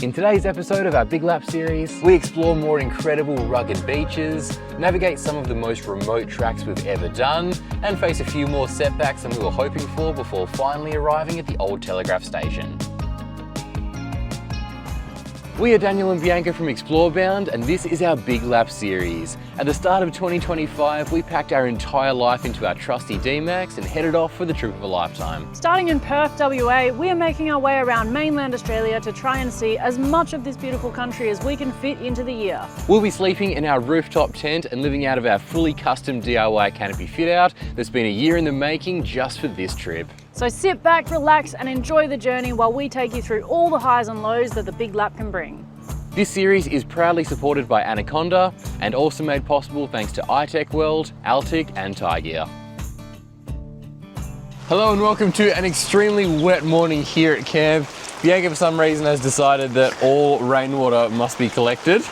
In today's episode of our Big Lap series, we explore more incredible rugged beaches, navigate some of the most remote tracks we've ever done, and face a few more setbacks than we were hoping for before finally arriving at the old telegraph station. We are Daniel and Bianca from Explorebound, and this is our Big Lap series. At the start of 2025, we packed our entire life into our trusty D-Max and headed off for the trip of a lifetime. Starting in Perth, WA, we are making our way around mainland Australia to try and see as much of this beautiful country as we can fit into the year. We'll be sleeping in our rooftop tent and living out of our fully custom DIY canopy fit out that's been a year in the making just for this trip. So sit back, relax and enjoy the journey while we take you through all the highs and lows that the Big Lap can bring. This series is proudly supported by Anaconda and also made possible thanks to iTech World, Altic and Tie Gear. Hello and welcome to an extremely wet morning here at camp. Bianca for some reason has decided that all rainwater must be collected.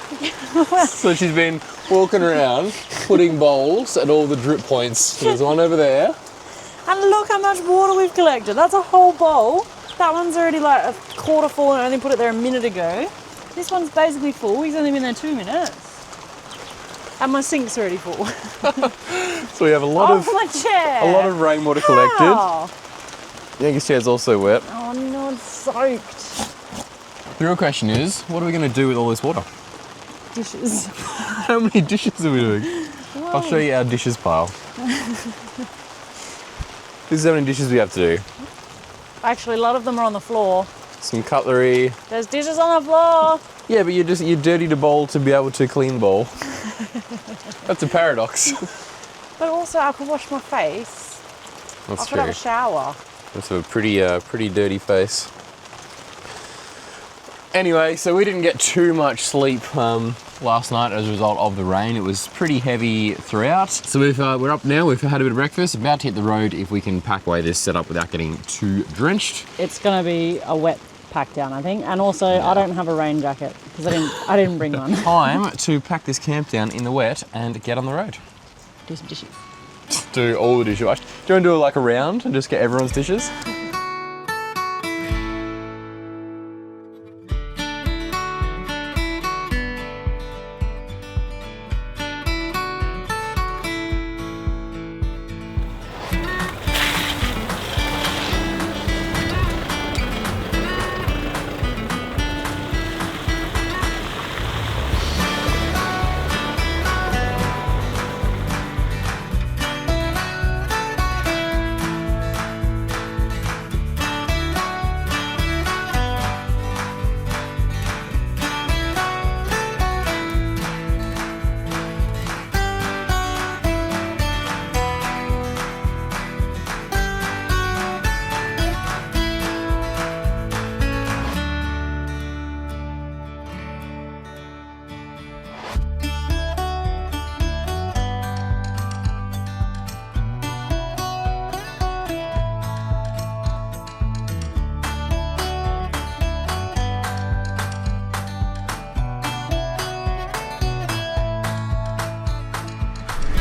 So she's been walking around putting bowls at all the drip points. So there's one over there. And look how much water we've collected. That's a whole bowl. That one's already like a quarter full and I only put it there a minute ago. This one's basically full. He's only been there 2 minutes. And my sink's already full. So we have a lot of rainwater collected. Bianca's chair's also wet. Oh no, it's soaked. The real question is, what are we going to do with all this water? Dishes. How many dishes are we doing? I'll show you our dishes pile. This is how many dishes we have to do. Actually, a lot of them are on the floor. Some cutlery. There's dishes on the floor. Yeah, but you're dirty to bowl to be able to clean bowl. That's a paradox. But also, I could wash my face. That's I could true. have a shower. That's a pretty dirty face. Anyway, so we didn't get too much sleep last night as a result of the rain. It was pretty heavy throughout. So we're up now, we've had a bit of breakfast, about to hit the road if we can pack away this setup without getting too drenched. It's gonna be a wet pack down, I think. And also, I don't have a rain jacket because I didn't bring one. Time to pack this camp down in the wet and get on the road. Do some dishes. Do all the dishes. Do you want to do like a round and just get everyone's dishes?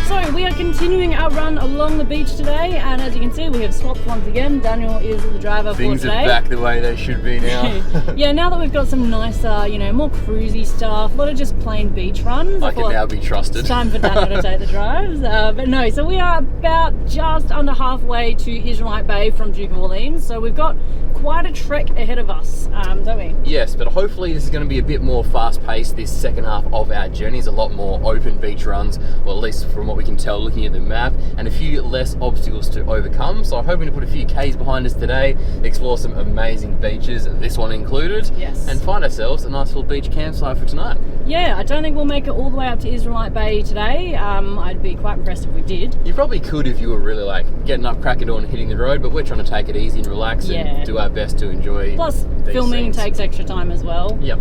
So we are continuing our run along the beach today, and as you can see, we have swapped once again. Daniel is the driver for today. Things are back the way they should be now. Yeah, now that we've got some nicer, more cruisy stuff, a lot of just plain beach runs. I can now be trusted. It's time for Daniel to take the drives. But no, so we are about just under halfway to Israelite Bay from Duke of Orleans. So we've got quite a trek ahead of us, don't we? Yes, but hopefully this is going to be a bit more fast-paced this second half of our journey. There's a lot more open beach runs, well, at least from what we can tell looking at the map, and a few less obstacles to overcome. So I'm hoping to put a few Ks behind us today, explore some amazing beaches, this one included, yes, and find ourselves a nice little beach campsite for tonight. Yeah, I don't think we'll make it all the way up to Israelite Bay today. I'd be quite impressed if we did. You probably could if you were really like getting up, cracking on and hitting the road, but we're trying to take it easy and relax and do our best to enjoy. Plus, filming takes extra time as well. Yep.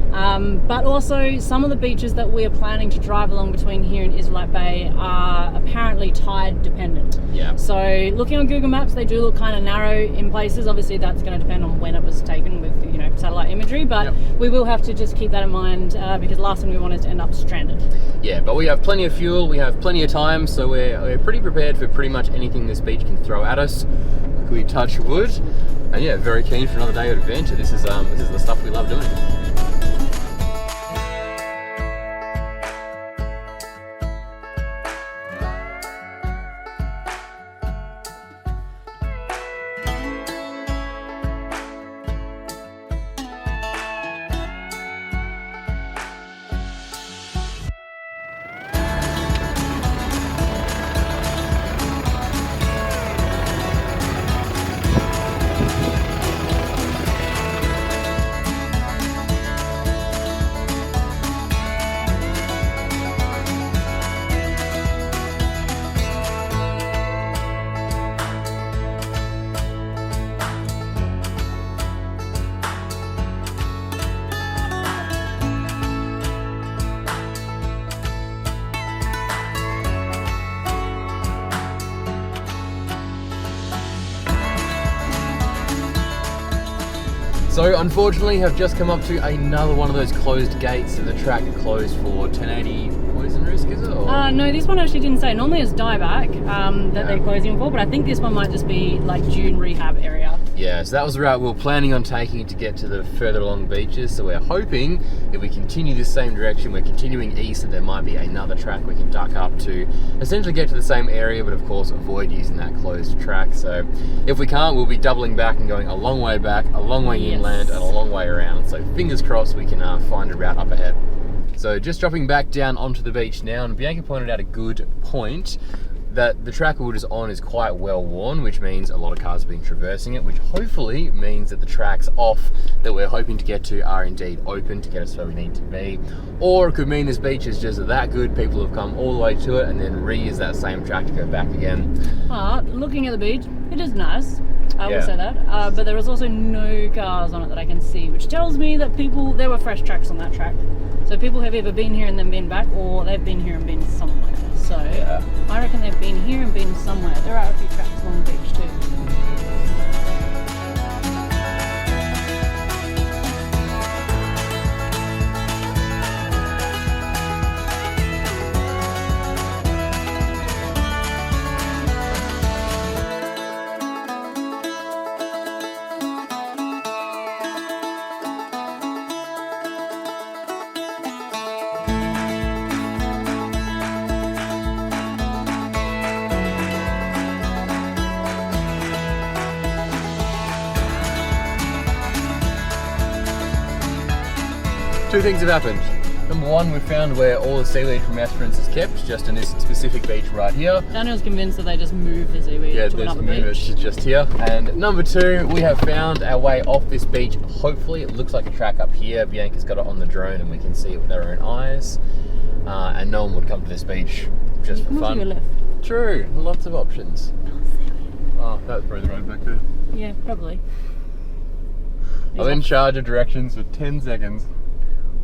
But also, some of the beaches that we are planning to drive along between here and Israelite Bay are apparently tide dependent. Yeah. So looking on Google Maps, they do look kind of narrow in places. Obviously, that's going to depend on when it was taken with satellite imagery, but we will have to just keep that in mind because last thing we want is to end up stranded. Yeah, but we have plenty of fuel, we have plenty of time, so we're pretty prepared for pretty much anything this beach can throw at us. We touch wood, and yeah, very keen for another day of adventure. This is the stuff we love doing. So unfortunately have just come up to another one of those closed gates. So the track closed for 1080 poison risk, is it? Or? No, this one actually didn't say. Normally it's dieback that they're closing for, but I think this one might just be like dune rehab area. Yeah, so that was the route we were planning on taking to get to the further along beaches. So we're hoping if we continue this same direction, we're continuing east, that there might be another track we can duck up to essentially get to the same area, but of course avoid using that closed track. So if we can't, we'll be doubling back and going a long way back, a long way inland, and a long way around. So fingers crossed we can find a route up ahead. So just dropping back down onto the beach now, and Bianca pointed out a good point, that the track we were just on is quite well worn, which means a lot of cars have been traversing it, which hopefully means that the tracks off that we're hoping to get to are indeed open to get us where we need to be. Or it could mean this beach is just that good, people have come all the way to it and then reuse that same track to go back again. Looking at the beach, it is nice. I will say that. But there is also no cars on it that I can see, which tells me that there were fresh tracks on that track. So people have either been here and then been back, or they've been here and been somewhere. So I reckon they've been here and been somewhere. There are a few tracks along the beach too. Two things have happened. Number one, we found where all the seaweed from Esperance is kept, just in this specific beach right here. Daniel's convinced that they just move the seaweed to another beach. Yeah, it's just here. And number two, we have found our way off this beach. Hopefully it looks like a track up here. Bianca's got it on the drone and we can see it with our own eyes. And no one would come to this beach just for fun. Left. True, lots of options. Oh, that's probably the road back there. Yeah, probably. I'm in charge of directions for 10 seconds.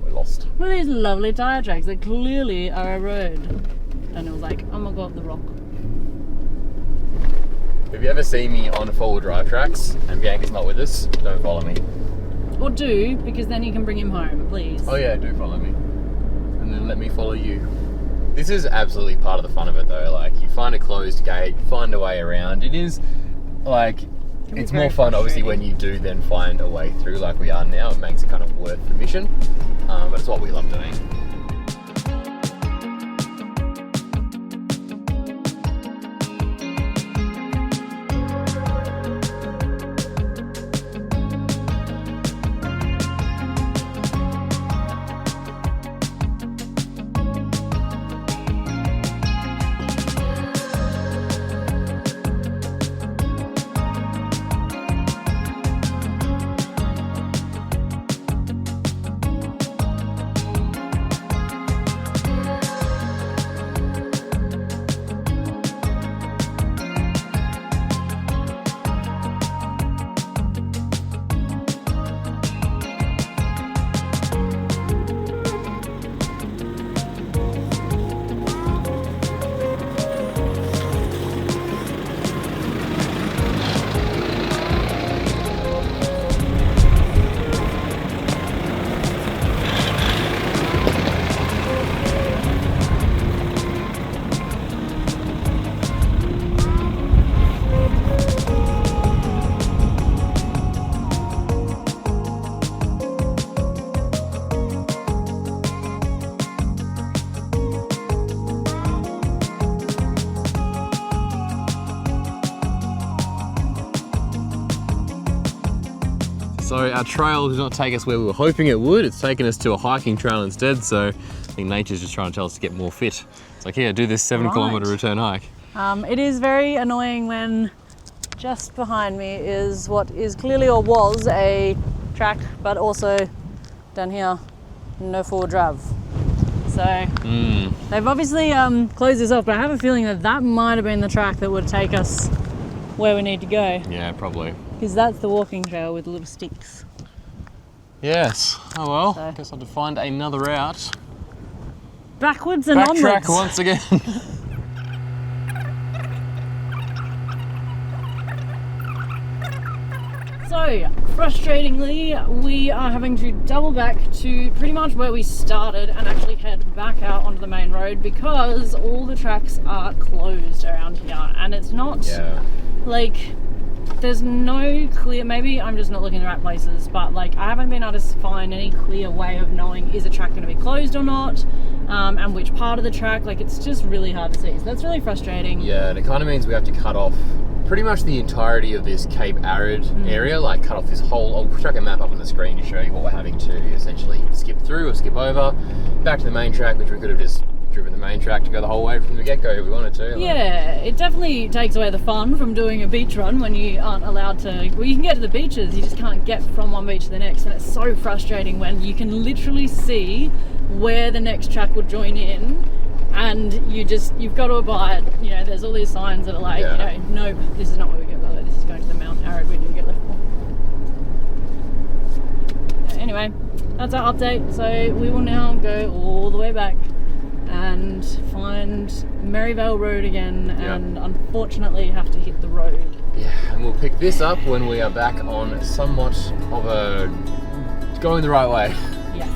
We're lost. Look at these lovely tyre tracks that clearly are a road. And it was like, oh my god, the rock. If you ever see me on four-wheel drive tracks and Bianca's not with us, don't follow me. Or do, because then you can bring him home, please. Oh yeah, do follow me. And then let me follow you. This is absolutely part of the fun of it though. Like, you find a closed gate, find a way around. It is, like, it's more fun obviously when you do then find a way through like we are now. It makes it kind of worth the mission. But it's what we love doing. So our trail did not take us where we were hoping it would. It's taken us to a hiking trail instead. So I think nature's just trying to tell us to get more fit. It's like, here, do this 7-kilometer return hike. It is very annoying when just behind me is what is clearly or was a track, but also down here, no forward drive. So they've obviously closed this off, but I have a feeling that that might have been the track that would take us where we need to go. Yeah, probably. Because that's the walking trail with little sticks. Yes. Oh well, So. guess I'll have to find another route. Backwards and onwards. Backtrack once again. So, frustratingly, we are having to double back to pretty much where we started and actually head back out onto the main road because all the tracks are closed around here, and it's not like there's no clear, maybe I'm just not looking in the right places, but like I haven't been able to find any clear way of knowing is a track going to be closed or not, and which part of the track. Like it's just really hard to see, so that's really frustrating. Yeah, and it kind of means we have to cut off pretty much the entirety of this Cape Arid area, like cut off this whole, I'll chuck a map up on the screen to show you what we're having to essentially skip through or skip over, back to the main track, which we could have just driven the main track to go the whole way from the get-go if we wanted to. Yeah, it definitely takes away the fun from doing a beach run when you aren't allowed to, well, you can get to the beaches, you just can't get from one beach to the next, and it's so frustrating when you can literally see where the next track will join in, and you've got to abide, you know, there's all these signs that are like, you know, nope, this is not where we get below, this is going to the Mount Arid, where do we get left for? Anyway, that's our update, so we will now go all the way back and find Merivale Road again, and unfortunately have to hit the road. Yeah, and we'll pick this up when we are back on somewhat of a going the right way. Yes.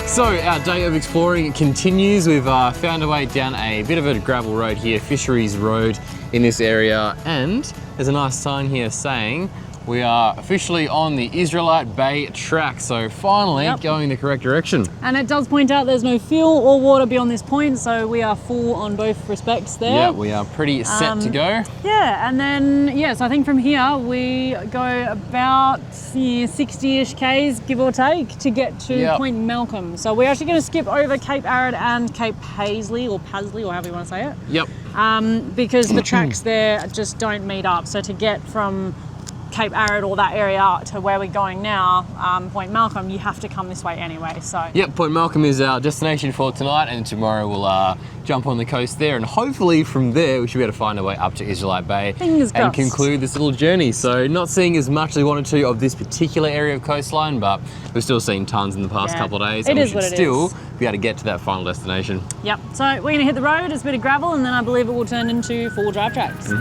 So our day of exploring continues. We've found a way down a bit of a gravel road here, Fisheries Road in this area, and there's a nice sign here saying we are officially on the Israelite Bay track, so finally going the correct direction. And it does point out there's no fuel or water beyond this point, so we are full on both respects there. Yeah, we are pretty set to go. Yeah, and then, so I think from here we go about 60-ish Ks, give or take, to get to Point Malcolm. So we're actually going to skip over Cape Arid and Cape Paisley, or Pasley, or however you want to say it. Yep. Because the tracks there just don't meet up. So to get from Cape Arid or that area to where we're going now, Point Malcolm, you have to come this way anyway. So yep, Point Malcolm is our destination for tonight, and tomorrow we'll jump on the coast there, and hopefully from there we should be able to find our way up to Israelite Bay and conclude this little journey. So not seeing as much as we wanted to of this particular area of coastline, but we've still seen tons in the past couple of days, and we should still be able to get to that final destination. Yep, so we're going to hit the road, it's a bit of gravel, and then I believe it will turn into 4 drive tracks.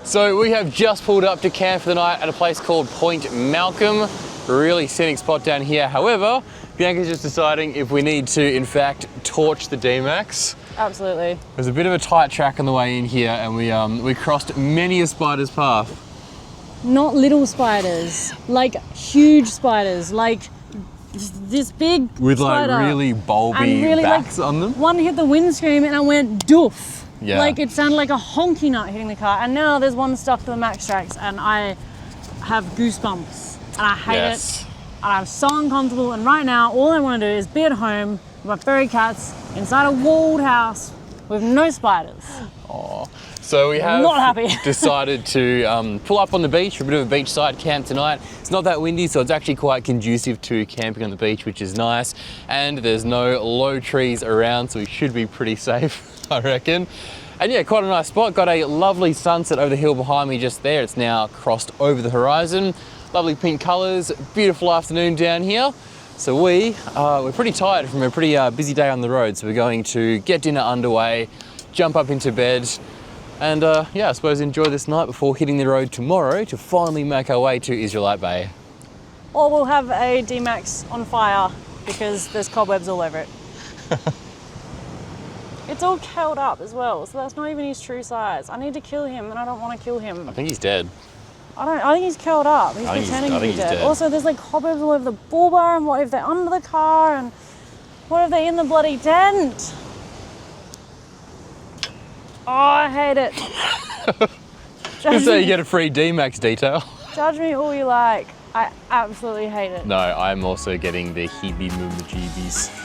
So we have just pulled up to camp for the night at a place called Point Malcolm. Really scenic spot down here. However, Bianca's just deciding if we need to, in fact, torch the D-Max. Absolutely. There's a bit of a tight track on the way in here, and we crossed many a spider's path. Not little spiders, like huge spiders, like this big with spider. Like really bulby backs on them. One hit the windscreen and I went doof. Yeah. Like it sounded like a honky nut hitting the car, and now there's one stuck to the Max tracks and I have goosebumps and I hate it, and I'm so uncomfortable, and right now all I want to do is be at home with my furry cats inside a walled house with no spiders. Oh, so we have decided to pull up on the beach for a bit of a beachside camp tonight. It's not that windy, so it's actually quite conducive to camping on the beach, which is nice, and there's no low trees around, so we should be pretty safe, I reckon. And yeah, quite a nice spot. Got a lovely sunset over the hill behind me just there. It's now crossed over the horizon. Lovely pink colours, beautiful afternoon down here. So we're pretty tired from a pretty busy day on the road, so we're going to get dinner underway, jump up into bed, and yeah, I suppose enjoy this night before hitting the road tomorrow to finally make our way to Israelite Bay. Or we'll have a D-Max on fire because there's cobwebs all over it. It's all curled up as well, so that's not even his true size. I need to kill him, and I don't want to kill him. I think he's dead. I think he's curled up. He's pretending to be dead. Also, there's like cobwebs all over the bull bar, and what if they're under the car, and what if they're in the bloody tent? Oh, I hate it. So you get a free D-Max detail. Judge me all you like. I absolutely hate it. No, I'm also getting the heebie-moobie-jeebies.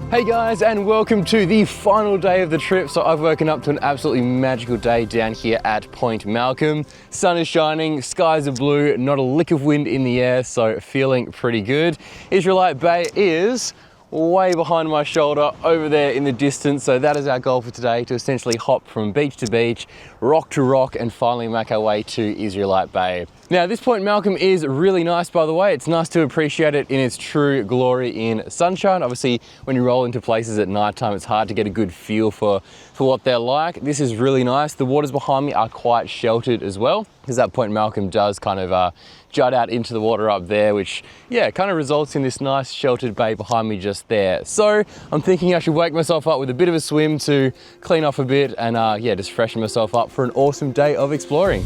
Hey guys, and welcome to the final day of the trip. So I've woken up to an absolutely magical day down here at Point Malcolm. Sun is shining, skies are blue, not a lick of wind in the air, so feeling pretty good. Israelite Bay is way behind my shoulder over there in the distance. So that is our goal for today, to essentially hop from beach to beach, rock to rock, and finally make our way to Israelite Bay. Now, this Point Malcolm is really nice, by the way. It's nice to appreciate it in its true glory in sunshine. Obviously, when you roll into places at nighttime, it's hard to get a good feel for what they're like. This is really nice. The waters behind me are quite sheltered as well, because that Point Malcolm does kind of jut out into the water up there, which, yeah, kind of results in this nice sheltered bay behind me just there. So I'm thinking I should wake myself up with a bit of a swim to clean off a bit and, yeah, just freshen myself up for an awesome day of exploring.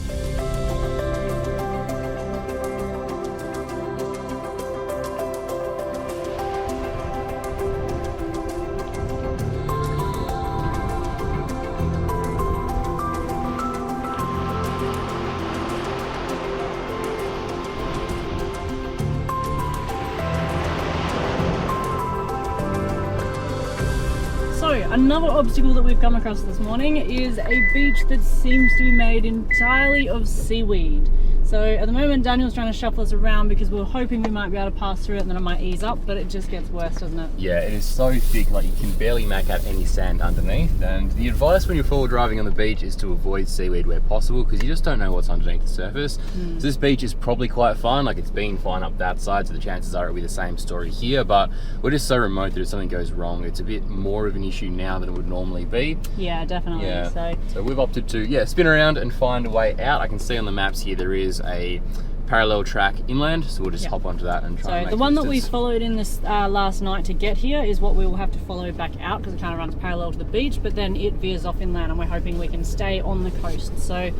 Another obstacle that we've come across this morning is a beach that seems to be made entirely of seaweed. So at the moment, Daniel's trying to shuffle us around because we're hoping we might be able to pass through it and then it might ease up, but it just gets worse, doesn't it? Yeah, it is so thick, like you can barely make out any sand underneath. And the advice when you're forward driving on the beach is to avoid seaweed where possible, because you just don't know what's underneath the surface. So this beach is probably quite fine, like it's been fine up that side, so the chances are it'll be the same story here, but we're just so remote that if something goes wrong, it's a bit more of an issue now than it would normally be. Yeah, definitely. Yeah. So we've opted to, yeah, spin around and find a way out. I can see on the maps here there is a parallel track inland, so we'll just hop onto that and try and make the one that we followed in this last night to get here is what we will have to follow back out, because it kind of runs parallel to the beach, but then it veers off inland and we're hoping we can stay on the coast. So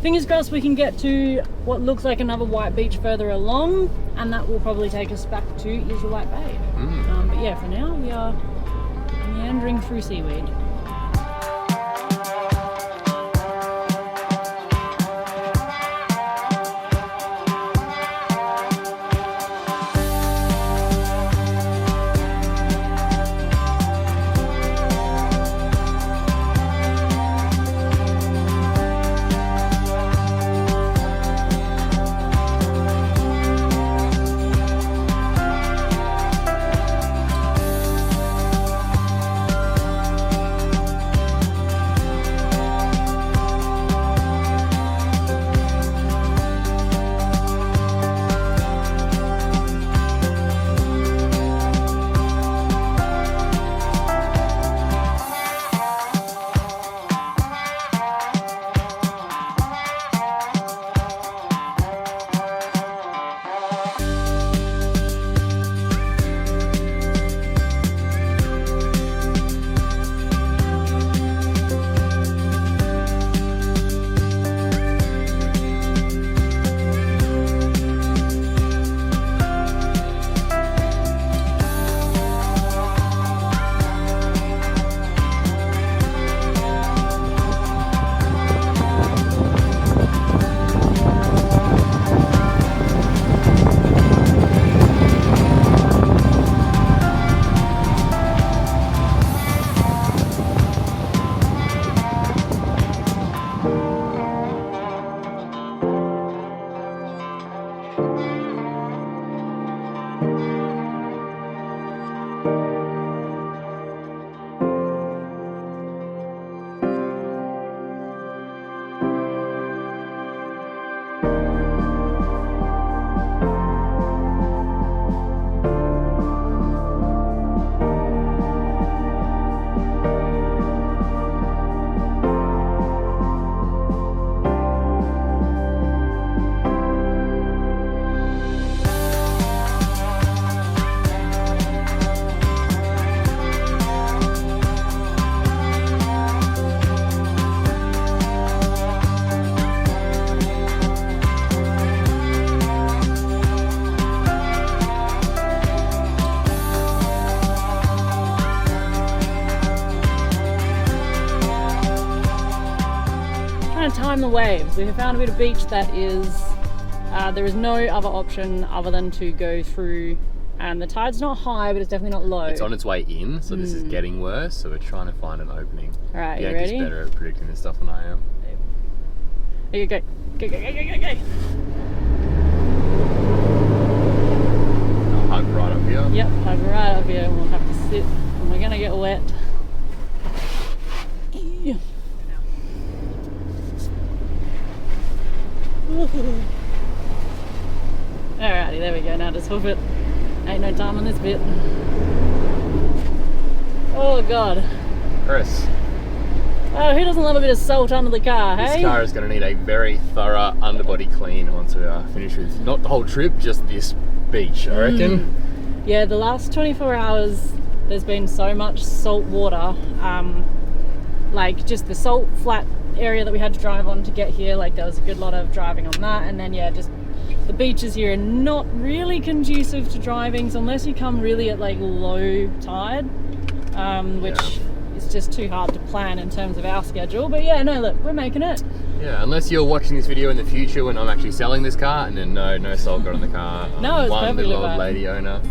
fingers crossed we can get to what looks like another white beach further along, and that will probably take us back to Israelite Bay. But yeah, for now we are meandering through seaweed. trying to time the waves. We have found a bit of beach that is, there is no other option other than to go through, and the tide's not high, but it's definitely not low. It's on its way in, so this is getting worse, so we're trying to find an opening. All right, you Bianca's ready? better at predicting this stuff than I am. Here you go. Go, go, go, go, go, go. I'll hug right up here. Yep, hug right up here, and we'll have to sit, and we're gonna get wet. Ew. Alrighty, there we go. Now just hoof it. Ain't no time on this bit. Oh god. Chris, Oh, who doesn't love a bit of salt under the car, hey? this car is going to need a very thorough underbody clean once we are finished with not the whole trip, just this beach, I reckon. Yeah, the last 24 hours there's been so much salt water. Like just the salt flat area that we had to drive on to get here, like there was a good lot of driving on that, and then yeah, just the beaches here are not really conducive to driving, so unless you come really at like low tide, which is just too hard to plan in terms of our schedule. But yeah, no, look, we're making it. Yeah, unless you're watching this video in the future when I'm actually selling this car, and then no salt got on the car. No, it's one perfectly little old fine. lady owner.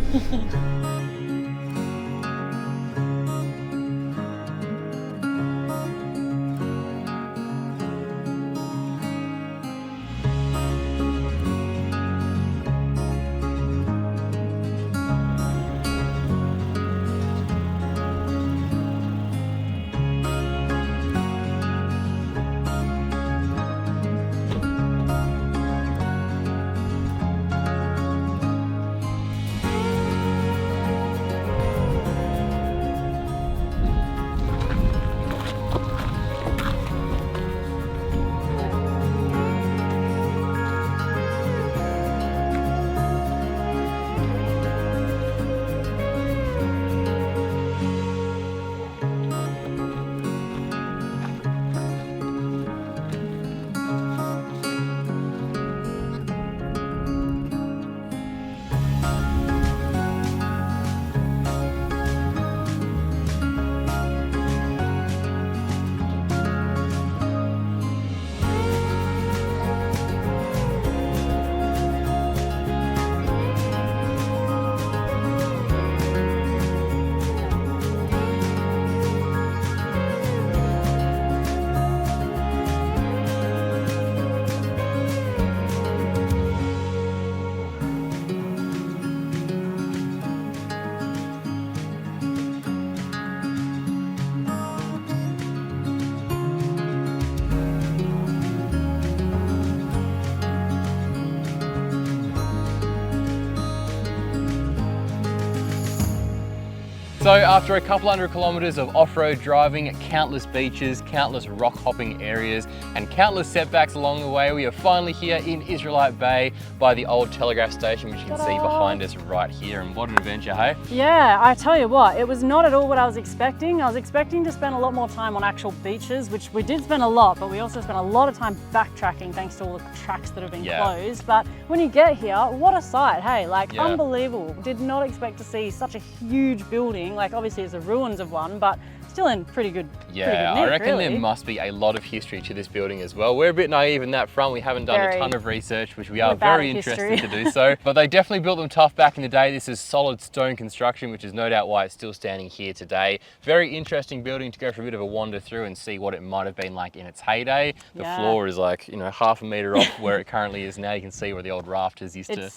So after a couple hundred kilometers of off-road driving, countless beaches, countless rock hopping areas, and countless setbacks along the way, we are finally here in Israelite Bay by the old telegraph station, which you can see behind us right here. And what an adventure, hey? Yeah, I tell you what, it was not at all what I was expecting. I was expecting to spend a lot more time on actual beaches, which we did spend a lot, but we also spent a lot of time backtracking thanks to all the tracks that have been closed. But when you get here, what a sight, hey, like unbelievable. Did not expect to see such a huge building. Like obviously it's the ruins of one, but still in pretty good nick, I reckon really. there must be a lot of history to this building as well. We're a bit naive in that front. We haven't done a ton of research, which we are very interested to do so. But they definitely built them tough back in the day. This is solid stone construction, which is no doubt why it's still standing here today. Very interesting building to go for a bit of a wander through and see what it might have been like in its heyday. The floor is like, you know, half a meter off where it currently is now. You can see where the old rafters used to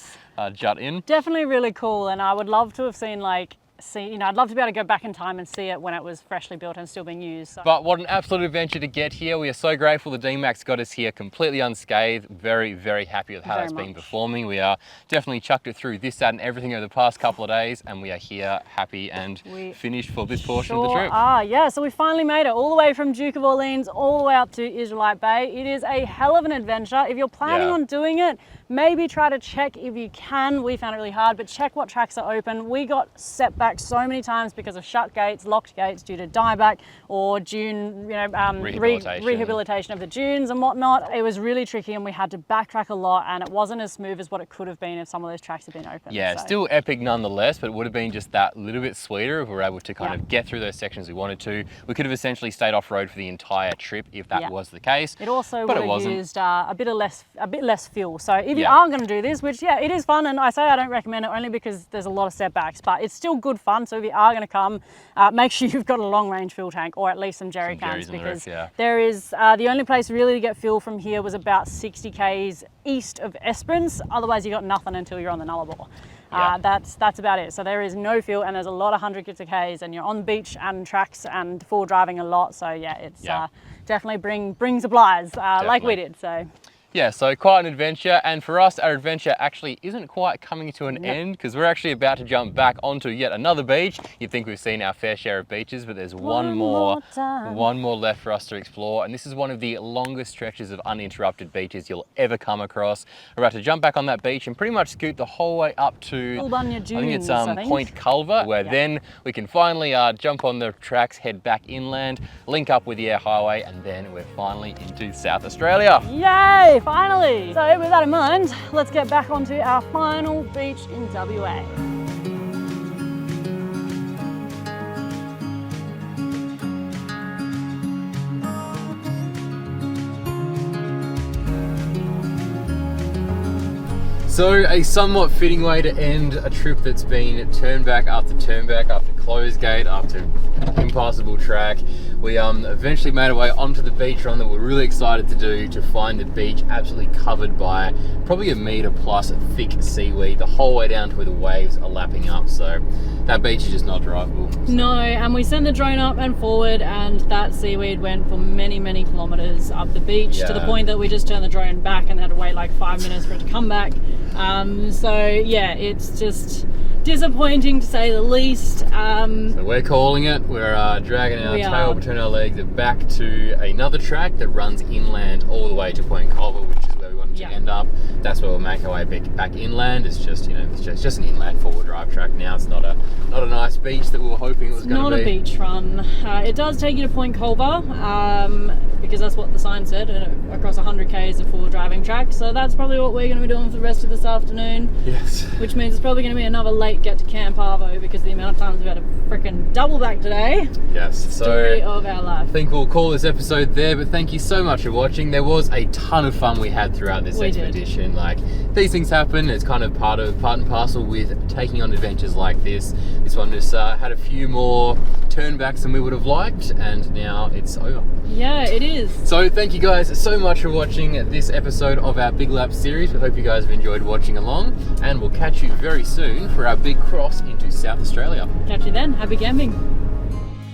jut in. Definitely really cool, and I would love to have seen I'd love to be able to go back in time and see it when it was freshly built and still being used. So. But what an absolute adventure to get here. We are so grateful the D-Max got us here completely unscathed. Very, very happy with how it's been performing. We are definitely chucked it through this, that and everything over the past couple of days, and we are here happy and finished for this portion of the trip. Yeah, so we finally made it all the way from Duke of Orleans all the way up to Israelite Bay. It is a hell of an adventure. If you're planning on doing it, maybe try to check if you can. We found it really hard, but check what tracks are open. We got setbacks so many times because of shut gates, locked gates due to dieback or dune, rehabilitation of the dunes and whatnot. It was really tricky and we had to backtrack a lot, and it wasn't as smooth as what it could have been if some of those tracks had been open. Yeah, so. Still epic nonetheless, but it would have been just that little bit sweeter if we were able to kind of get through those sections we wanted to. We could have essentially stayed off-road for the entire trip if that was the case. It also would have used a bit less fuel. So if you aren't going to do this, which it is fun, and I say I don't recommend it only because there's a lot of setbacks, but it's still good fun. So if you are going to come, make sure you've got a long range fuel tank or at least some jerry cans, because there is the only place really to get fuel from here was about 60 k's east of Esperance. Otherwise you got nothing until you're on the Nullarbor. That's about it. So there is no fuel, and there's a lot of 100 k's, and you're on the beach and tracks and full driving a lot. So it's definitely bring supplies like we did. So. Yeah, so quite an adventure, and for us, our adventure actually isn't quite coming to an end, because we're actually about to jump back onto yet another beach. You'd think we've seen our fair share of beaches, but there's one more left for us to explore, and this is one of the longest stretches of uninterrupted beaches you'll ever come across. We're about to jump back on that beach and pretty much scoot the whole way up to, I think it's Point Culver, where then we can finally jump on the tracks, head back inland, link up with the air highway, and then we're finally into South Australia. Yay! Finally! So with that in mind, let's get back onto our final beach in WA. So a somewhat fitting way to end a trip that's been turnback after closed gate, after impassable track. We eventually made our way onto the beach run that we're really excited to do, to find the beach absolutely covered by probably 1 meter plus thick seaweed the whole way down to where the waves are lapping up. So that beach is just not drivable. No, and we sent the drone up and forward, and that seaweed went for many kilometers up the beach, to the point that we just turned the drone back and had to wait like 5 minutes for it to come back. So yeah, it's just disappointing to say the least. So we're calling it. We're dragging our tail between our legs back to another track that runs inland all the way to Point Culver, which is where we wanted to end up. That's where we'll make our way back inland. It's just, it's just an inland four-wheel drive track now. It's not a nice beach that we were hoping it was going to be. Not a beach run. It does take you to Point Culver, because that's what the sign said, across 100 k's of four-wheel driving track. So that's probably what we're going to be doing for the rest of this afternoon. Yes. Which means it's probably going to be another late get to Camp Arvo, because the amount of times we've had to frickin' double back today. Yes. Story of our life. I think we'll call this episode there, but thank you so much for watching. There was a ton of fun we had throughout this expedition. Like, these things happen. It's kind of part and parcel with taking on adventures like this. This one just had a few more turnbacks than we would have liked, and now it's over. Yeah, it is. So thank you guys so much for watching this episode of our Big Lap series. We hope you guys have enjoyed watching along, and we'll catch you very soon for our big cross into South Australia. Catch you then. Happy camping.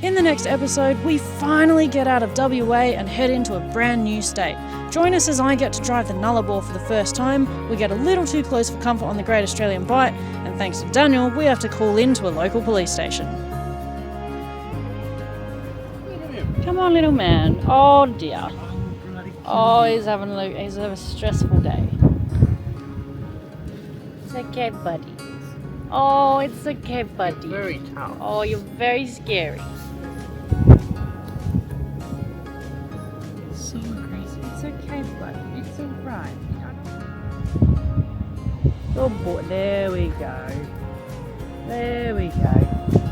In the next episode, we finally get out of WA and head into a brand new state. Join us as I get to drive the Nullarbor for the first time. We get a little too close for comfort on the Great Australian Bight, and thanks to Daniel, we have to call in to a local police station. Come on, little man. Oh dear. Oh, he's having a stressful day. It's okay, buddy. Oh, it's okay, buddy. It's very tough. Oh, you're very scary. So crazy. It's okay, buddy. It's alright. Oh boy, there we go. There we go.